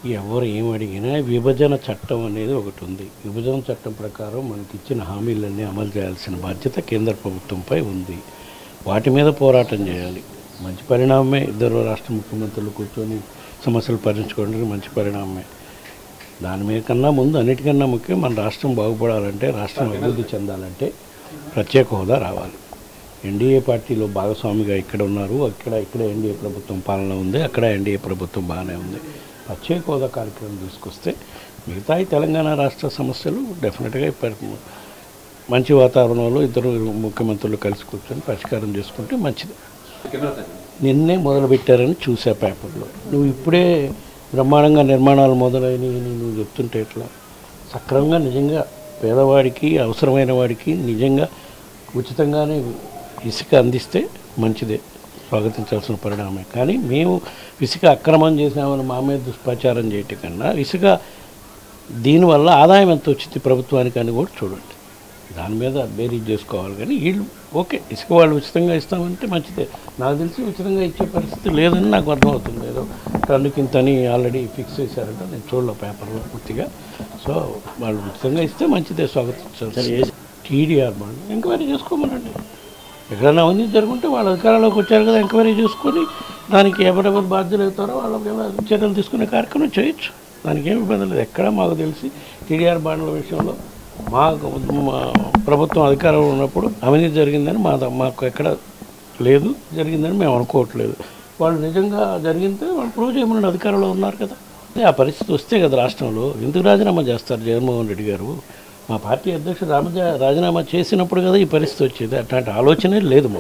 ఎవరు ఏం అడిగినా విభజన చట్టం అనేది ఒకటి ఉంది. విభజన చట్టం ప్రకారం మనకి ఇచ్చిన హామీలన్నీ అమలు చేయాల్సిన బాధ్యత కేంద్ర ప్రభుత్వంపై ఉంది. వాటి మీద పోరాటం చేయాలి. మంచి పరిణామమే. ఇద్దరు రాష్ట్ర ముఖ్యమంత్రులు కూర్చొని సమస్యలు పరిష్కరించుకోవడానికి మంచి పరిణామమే. దాని మీద కన్నా ముందు అన్నిటికన్నా ముఖ్యం మన రాష్ట్రం బాగుపడాలంటే, రాష్ట్రం అభివృద్ధి చెందాలంటే ప్రత్యేక హోదా రావాలి. ఎన్డీఏ పార్టీలో భాగస్వామిగా ఇక్కడ ఉన్నారు. ఇక్కడ ఎన్డీఏ ప్రభుత్వం పాలన ఉంది, అక్కడ ఎన్డీఏ ప్రభుత్వం బాగానే ఉంది. ప్రత్యేక హోదా కార్యక్రమం తీసుకొస్తే మిగతా తెలంగాణ రాష్ట్ర సమస్యలు డెఫినెట్గా మంచి వాతావరణంలో ఇద్దరు ముఖ్యమంత్రులు కలిసి కూర్చొని పరిష్కారం చేసుకుంటే మంచిది. నిన్నే మొదలుపెట్టారని చూసా పేపర్లో. నువ్వు ఇప్పుడే బ్రహ్మాండంగా నిర్మాణాలు మొదలైనవి నువ్వు చెప్తుంటే ఎట్లా? సక్రమంగా నిజంగా పేదవాడికి, అవసరమైన వాడికి నిజంగా ఉచితంగానే ఇసుక అందిస్తే మంచిదే, స్వాగతించాల్సిన పరిణామమే. కానీ మేము ఇసుక అక్రమం చేసామని మా మీద దుష్ప్రచారం చేయటం కన్నా ఇసుక దీనివల్ల ఆదాయం ఎంత వచ్చింది ప్రభుత్వానికి అని కూడా చూడండి. దాని మీద బేరీజ్ చేసుకోవాలి. కానీ వీళ్ళు ఓకే, ఇసుక వాళ్ళు ఉచితంగా ఇస్తామంటే మంచిదే. నాకు తెలిసి ఉచితంగా ఇచ్చే పరిస్థితి లేదని నాకు అర్థమవుతుంది. ఏదో టన్నుకింతని ఆల్రెడీ ఫిక్స్ చేశారంట, నేను చూడలే పేపర్లో పూర్తిగా. సో వాళ్ళు ఉచితంగా ఇస్తే మంచిదే, స్వాగతించాలి. టీడీఆర్ బాండ్ ఎంక్వైరీ చేసుకోమనండి. ఎక్కడైనా అవినీతి జరుగుంటే వాళ్ళ అధికారంలోకి వచ్చారు కదా, ఎంక్వైరీ చేసుకొని దానికి ఎవరెవరు బాధ్యులు అవుతారో వాళ్ళ చర్యలు తీసుకునే కార్యక్రమం చేయొచ్చు. దానికి ఏమి ఇబ్బంది లేదు. ఎక్కడ మాకు తెలిసి టీడీఆర్ బాండ్ల విషయంలో మా ప్రభుత్వం అధికారంలో ఉన్నప్పుడు అవినీతి జరిగిందని మాకు ఎక్కడ లేదు, జరిగిందని మేము అనుకోవట్లేదు. వాళ్ళు నిజంగా జరిగితే వాళ్ళు ప్రూవ్ చేయమని అధికారంలో ఉన్నారు కదా. ఆ పరిస్థితి వస్తే కదా రాష్ట్రంలో ఎందుకు రాజీనామా చేస్తారు జగన్మోహన్ రెడ్డి గారు? మా పార్టీ అధ్యక్షుడు రాజీనామా చేసినప్పుడు కదా ఈ పరిస్థితి వచ్చేది. అట్లాంటి ఆలోచనే లేదు మాకు.